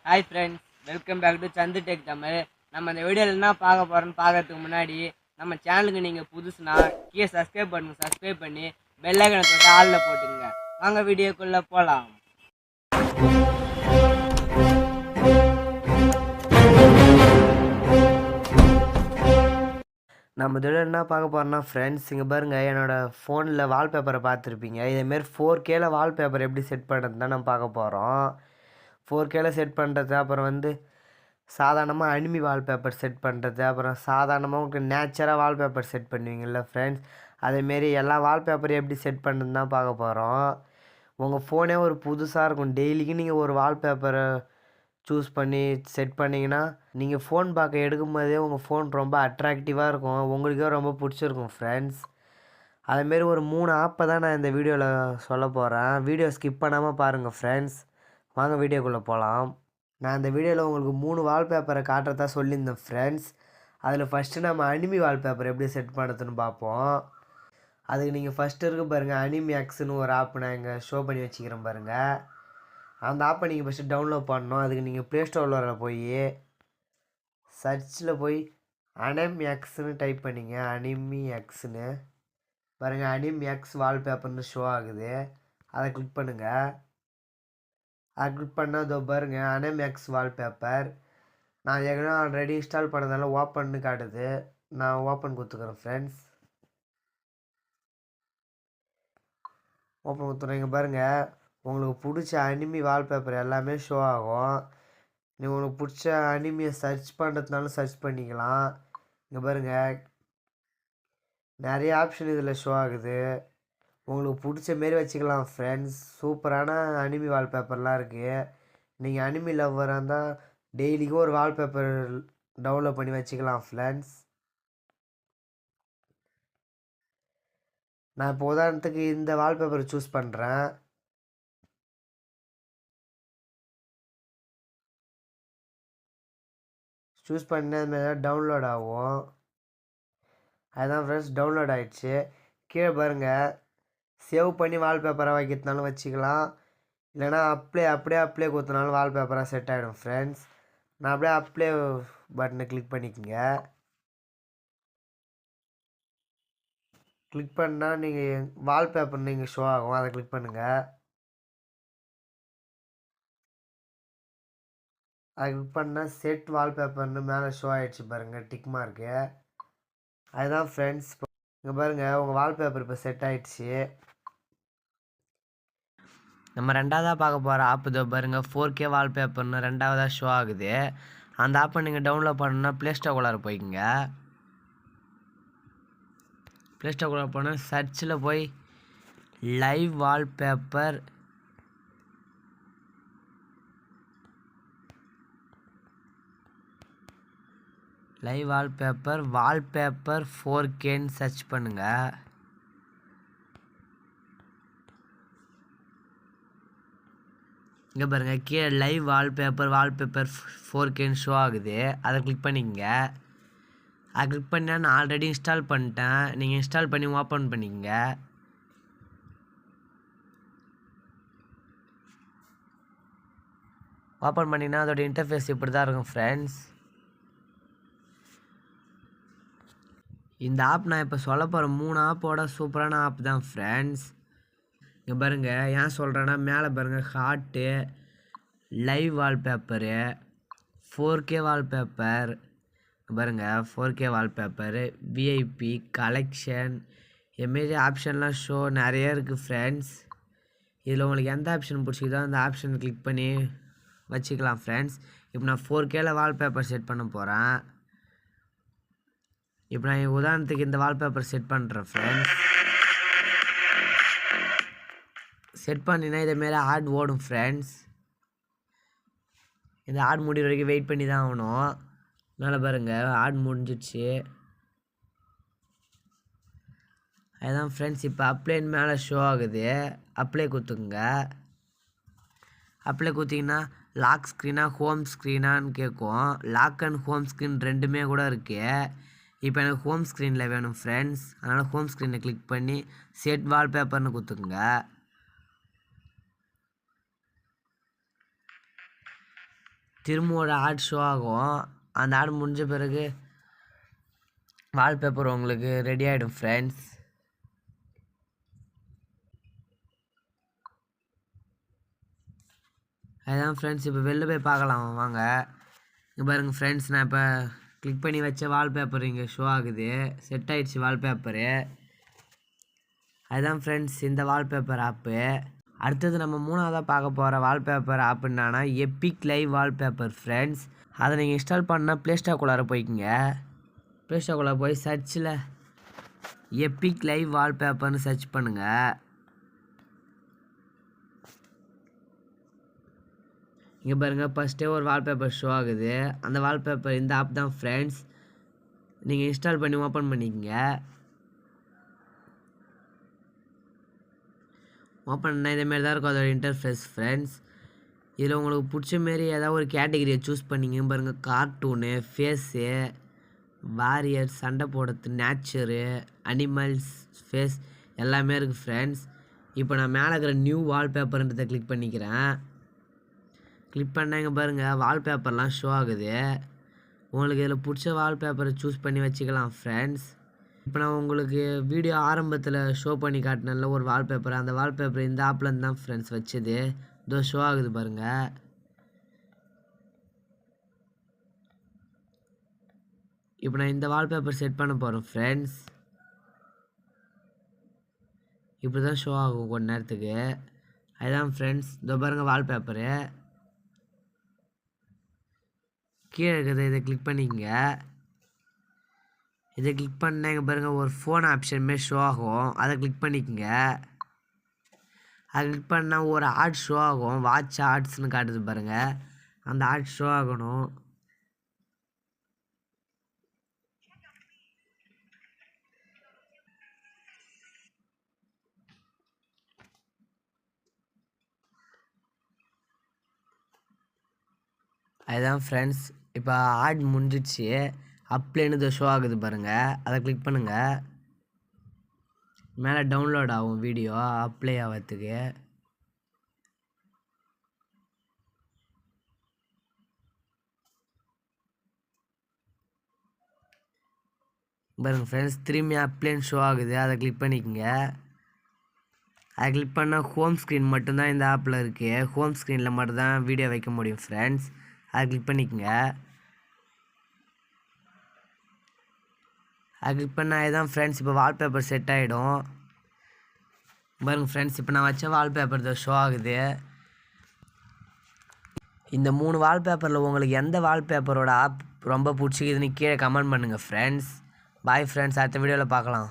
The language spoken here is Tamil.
Hi friends, welcome back to Chandu tech Tamil. நம்ம இந்த வீடியோவில் என்ன பார்க்க போகிறோன்னு பார்க்கறதுக்கு முன்னாடி நம்ம சேனலுக்கு நீங்கள் புதுசுனா கீழே சப்ஸ்கிரைப் பண்ணி பெல் ஐக்கனை தொட்டு ஆளில் போட்டுங்க. வாங்க வீடியோக்குள்ளே போகலாம். நம்ம இதில் என்ன பார்க்க போகிறோம்னா ஃப்ரெண்ட்ஸ், இங்கே பாருங்கள், என்னோடய ஃபோனில் வால்பேப்பரை பார்த்துருப்பீங்க. இதேமாரி 4Kல வால்பேப்பர் எப்படி செட் பண்ணுறது தான் நம்ம பார்க்க போகிறோம். 4Kல செட் பண்ணுறது, அப்புறம் சாதாரணமாக அனிமி வால்பேப்பர் செட் பண்ணுறது, அப்புறம் சாதாரணமாக உங்களுக்கு நேச்சராக வால்பேப்பர் செட் பண்ணுவீங்கள்ல ஃப்ரெண்ட்ஸ், அதேமாரி எல்லா வால்பேப்பரையும் எப்படி செட் பண்ணுறது தான் பார்க்க போகிறோம். உங்கள் ஃபோனே ஒரு புதுசாக இருக்கும். டெய்லிக்கும் நீங்கள் ஒரு வால்பேப்பரை சூஸ் பண்ணி செட் பண்ணிங்கன்னா நீங்கள் ஃபோன் பார்க்க எடுக்கும்போதே உங்கள் ஃபோன் ரொம்ப அட்ராக்டிவாக இருக்கும், உங்களுக்கே ரொம்ப பிடிச்சிருக்கும் ஃப்ரெண்ட்ஸ். அதுமாரி ஒரு 3 ஆப்பை தான் நான் இந்த வீடியோவில் சொல்ல போகிறேன். வீடியோ ஸ்கிப் பண்ணாமல் பாருங்கள் ஃப்ரெண்ட்ஸ். வாங்க வீடியோக்குள்ளே போகலாம். நான் இந்த வீடியோவில் உங்களுக்கு 3 வால்பேப்பரை காட்டுறதா சொல்லியிருந்தேன் ஃப்ரெண்ட்ஸ். அதில் ஃபஸ்ட்டு நம்ம அனிமி வால்பேப்பர் எப்படி செட் பண்ணுறதுன்னு பார்ப்போம். அதுக்கு நீங்கள் ஃபஸ்ட்டு இருக்க பாருங்கள், அனிமியாக்ஸ்னு ஒரு ஆப் நான் இங்கே ஷோ பண்ணி வச்சுக்கிறேன் பாருங்கள். அந்த ஆப்பை நீங்கள் ஃபஸ்ட்டு டவுன்லோட் பண்ணணும். அதுக்கு நீங்கள் ப்ளே ஸ்டோரில் போய் சர்ச்சில் போய் அனிமியாக்ஸ்னு டைப் பண்ணிங்க. அனிமியாக்ஸ்னு பாருங்கள், அனிமியாக்ஸ் வால்பேப்பர்னு ஷோ ஆகுது. அதை கிளிக் பண்ணுங்கள். அதை கிளிக் பண்ணால் இதோ பாருங்கள், அனிமியாக்ஸ் வால்பேப்பர். நான் ஏற்கனவே ஆல்ரெடி இன்ஸ்டால் பண்ணதால ஓப்பன்னு காட்டுது. நான் ஓப்பன் கொடுத்துக்கிறேன் ஃப்ரெண்ட்ஸ். ஓப்பன் கொடுத்துறேன். பாருங்கள், உங்களுக்கு பிடிச்ச அனிமி வால்பேப்பர் எல்லாமே ஷோ ஆகும். நீங்கள் உங்களுக்கு பிடிச்ச அனிமியை சர்ச் பண்ணுறதுனாலும் சர்ச் பண்ணிக்கலாம். இங்கே பாருங்கள், நிறைய ஆப்ஷன் இதில் ஷோ ஆகுது. உங்களுக்கு பிடிச்ச மாரி வச்சுக்கலாம் ஃப்ரெண்ட்ஸ். சூப்பரான அனிமி வால்பேப்பர்லாம் இருக்குது. நீங்கள் அனிமி லவ்வராக இருந்தால் டெய்லிக்கும் ஒரு வால்பேப்பர் டவுன்லோட் பண்ணி வச்சுக்கலாம் ஃப்ரெண்ட்ஸ். நான் இப்போ உதாரணத்துக்கு இந்த வால்பேப்பர் சூஸ் பண்ணுறேன். சூஸ் பண்ண டவுன்லோட் ஆகும். அதுதான் ஃப்ரெண்ட்ஸ், டவுன்லோட் ஆகிடுச்சு. கீழே பாருங்கள், சேவ் பண்ணி வால்பேப்பராக வைக்கிறதுனாலும் வச்சுக்கலாம், இல்லைனா அப்படியே கொடுத்தனாலும் வால்பேப்பராக செட் ஆகிடும் ஃப்ரெண்ட்ஸ். நான் அப்படியே அப்ளை பட்டனை கிளிக் பண்ணிக்கோங்க. கிளிக் பண்ணால் நீங்கள் வால்பேப்பர் நீங்கள் ஷோ ஆகும், அதை கிளிக் பண்ணுங்கள். அதை கிளிக் பண்ணால் செட் வால்பேப்பர்னு மேலே ஷோ ஆகிடுச்சு பாருங்கள், டிக் மார்க்கு. அதுதான் ஃப்ரெண்ட்ஸ், இங்கே பாருங்கள், உங்கள் வால்பேப்பர் இப்போ செட் ஆகிடுச்சு. நம்ம ரெண்டாவதாக பார்க்க போகிற ஆப் இதோ பாருங்கள், 4K வால்பேப்பர்னு ரெண்டாவதாக ஷோ ஆகுது. அந்த ஆப்பை நீங்கள் டவுன்லோட் பண்ணணுன்னா ப்ளே ஸ்டோருக்குள்ளார போய்க்குங்க. ப்ளே ஸ்டோருக்குள்ளார போனால் சர்ச்சில் போய் லைவ் வால்பேப்பர் வால்பேப்பர் 4Kன்னு சர்ச் பண்ணுங்கள். இங்கே பாருங்கள், கீழே லைவ் வால்பேப்பர் 4Kன்னு ஷோ ஆகுது. அதை கிளிக் பண்ணிக்கங்க. அதை கிளிக் பண்ணால் நான் ஆல்ரெடி இன்ஸ்டால் பண்ணிட்டேன். நீங்கள் இன்ஸ்டால் பண்ணி ஓப்பன் பண்ணிக்கங்க. ஓப்பன் பண்ணிங்கன்னா அதோட இன்டர்ஃபேஸ் இப்படி தான் இருக்கும் ஃப்ரெண்ட்ஸ். இந்த ஆப் நான் இப்போ சொல்ல போகிற 3 ஆப்போட சூப்பரான ஆப் தான் ஃப்ரெண்ட்ஸ். இங்கே பாருங்கள், ஏன் சொல்கிறேன்னா மேலே பாருங்கள், heart, live wallpaper, 4K wallpaper பாருங்கள், 4K வால்பேப்பரு, விஐபி, கலெக்ஷன், இதுமாரி ஆப்ஷன்லாம் ஷோ நிறைய இருக்குது ஃப்ரெண்ட்ஸ். இதில் உங்களுக்கு எந்த ஆப்ஷன் பிடிச்சிக்குதோ அந்த ஆப்ஷன் கிளிக் பண்ணி வச்சுக்கலாம் ஃப்ரெண்ட்ஸ். இப்போ நான் 4Kல வால்பேப்பர் செட் பண்ண போகிறேன். இப்போ நான் உதாரணத்துக்கு இந்த வால்பேப்பர் செட் பண்ணுறேன் ஃப்ரெண்ட்ஸ். செட் பண்ணினா இதேமாரி ஆட் ஓடும் ஃப்ரெண்ட்ஸ். இந்த ஆட் முடிகிற வரைக்கும் வெயிட் பண்ணி தான் ஆகணும். அதனால் பாருங்கள், ஆட் முடிஞ்சிடுச்சு. அதுதான் ஃப்ரெண்ட்ஸ், இப்போ அப்ளைன்னு மேலே ஷோ ஆகுது. அப்ளை கொடுத்துக்குங்க. அப்ளை கொடுத்தீங்கன்னா லாக் ஸ்க்ரீனாக ஹோம் ஸ்க்ரீனான்னு கேட்கும். லாக் அண்ட் ஹோம் ஸ்க்ரீன் ரெண்டுமே கூட இருக்குது. இப்போ எனக்கு ஹோம் ஸ்க்ரீனில் வேணும் ஃப்ரெண்ட்ஸ். அதனால் ஹோம் ஸ்க்ரீனை கிளிக் பண்ணி செட் வால்பேப்பர்னு கொடுத்துக்குங்க. திரும்ப ஒரு ஆட் ஷோ ஆகும். அந்த ஆட் முடிஞ்ச பிறகு வால்பேப்பர் உங்களுக்கு ரெடி ஆகிடும் ஃப்ரெண்ட்ஸ். அதுதான் ஃப்ரெண்ட்ஸ், இப்போ வெளில போய் பார்க்கலாம் வாங்க. இங்கே பாருங்கள் ஃப்ரெண்ட்ஸ், நான் இப்போ கிளிக் பண்ணி வச்ச வால்பேப்பர் இங்கே ஷோ ஆகுது. செட் ஆகிடுச்சு வால்பேப்பரு. அதுதான் ஃப்ரெண்ட்ஸ் இந்த வால்பேப்பர் ஆப்பு. அடுத்தது நம்ம மூணாவதாக பார்க்க போகிற வால்பேப்பர் ஆப் என்னன்னா எப்பிக் லைவ் வால்பேப்பர் ஃப்ரெண்ட்ஸ். அதை நீங்கள் இன்ஸ்டால் பண்ணால் ப்ளே ஸ்டோருக்குள்ளார போய்க்குங்க. ப்ளே ஸ்டோருக்குள்ளார போய் சர்ச்சில் எப்பிக் லைவ் வால்பேப்பர்னு சர்ச் பண்ணுங்கள். இங்கே பாருங்கள், ஃபஸ்ட்டே ஒரு வால்பேப்பர் ஷோ ஆகுது. அந்த வால்பேப்பர் இந்த ஆப் தான் ஃப்ரெண்ட்ஸ். நீங்கள் இன்ஸ்டால் பண்ணி ஓப்பன் பண்ணிக்கங்க. ஓப்பன் பண்ணால் இதேமாரி தான் இருக்கும் அதோட இன்டர்ஃபேஸ் ஃப்ரெண்ட்ஸ். இதில் உங்களுக்கு பிடிச்ச மாரி ஏதாவது ஒரு கேட்டகிரியை சூஸ் பண்ணிங்க. பாருங்கள், கார்ட்டூனு, ஃபேஸு, வாரியர், சண்டை போடுறது, நேச்சரு, அனிமல்ஸ், ஃபேஸ் எல்லாமே இருக்குது ஃப்ரெண்ட்ஸ். இப்போ நான் மேலே இருக்கிற நியூ வால்பேப்பர்ன்றதை கிளிக் பண்ணிக்கிறேன். கிளிக் பண்ணால் இங்கே பாருங்கள் வால்பேப்பர்லாம் ஷோ ஆகுது. உங்களுக்கு இதில் பிடிச்ச வால்பேப்பரை சூஸ் பண்ணி வச்சுக்கலாம் ஃப்ரெண்ட்ஸ். இப்போ நான் உங்களுக்கு வீடியோ ஆரம்பத்தில் ஷோ பண்ணி காட்டினல ஒரு வால்பேப்பர், அந்த வால்பேப்பர் இந்த ஆப்லேருந்து தான் ஃப்ரெண்ட்ஸ் வச்சது. இதோ ஷோ ஆகுது பாருங்கள். இப்போ நான் இந்த வால்பேப்பர் செட் பண்ண போகிறேன் ஃப்ரெண்ட்ஸ். இப்படி தான் ஷோ ஆகும் கொஞ்ச நேரத்துக்கு. அதுதான் ஃப்ரெண்ட்ஸ், இதோ பாருங்கள் வால்பேப்பரு. கீழே இருக்கிறத இதை கிளிக் பண்ணிக்கங்க. இதை கிளிக் பண்ணால் இங்கே பாருங்கள் ஒரு ஃபோன் ஆப்ஷனுமே ஷோ ஆகும். அதை கிளிக் பண்ணிக்கோங்க. அதை கிளிக் பண்ணால் ஒரு ஆட் ஷோ ஆகும். வாட்ச் ஆட்ஸ்னு காட்டுது பாருங்கள். அந்த ஆட் ஷோ ஆகணும். அதுதான் ஃப்ரெண்ட்ஸ், இப்போ ஆட் முடிஞ்சிச்சு. அப்ளேன்னு இது ஷோ ஆகுது பாருங்கள். அதை கிளிக் பண்ணுங்கள். மேலே டவுன்லோட் ஆகும் வீடியோ அப்ளை ஆகிறதுக்கு. பாருங்கள் ஃப்ரெண்ட்ஸ், திரும்பி அப்ளேன்னு ஷோ ஆகுது. அதை கிளிக் பண்ணிக்கோங்க. அதை கிளிக் பண்ணால் ஹோம் ஸ்க்ரீன் மட்டும்தான் இந்த ஆப்பில் இருக்குது. ஹோம் ஸ்க்ரீனில் மட்டும்தான் வீடியோ வைக்க முடியும் ஃப்ரெண்ட்ஸ். அதை கிளிக் பண்ணிக்கோங்க. அதை கிளிக் பண்ணால் இதுதான் ஃப்ரெண்ட்ஸ், இப்போ வால்பேப்பர் செட் ஆகிடும். பாருங்கள் ஃப்ரெண்ட்ஸ், இப்போ நான் வச்ச வால்பேப்பர் தான் ஷோ ஆகுது. இந்த 3 வால்பேப்பரில் உங்களுக்கு எந்த வால்பேப்பரோட ஆப் ரொம்ப பிடிச்சிக்குதுன்னு கீழே கமெண்ட் பண்ணுங்கள் ஃப்ரெண்ட்ஸ். பாய் ஃப்ரெண்ட்ஸ், அடுத்த வீடியோவில் பார்க்கலாம்.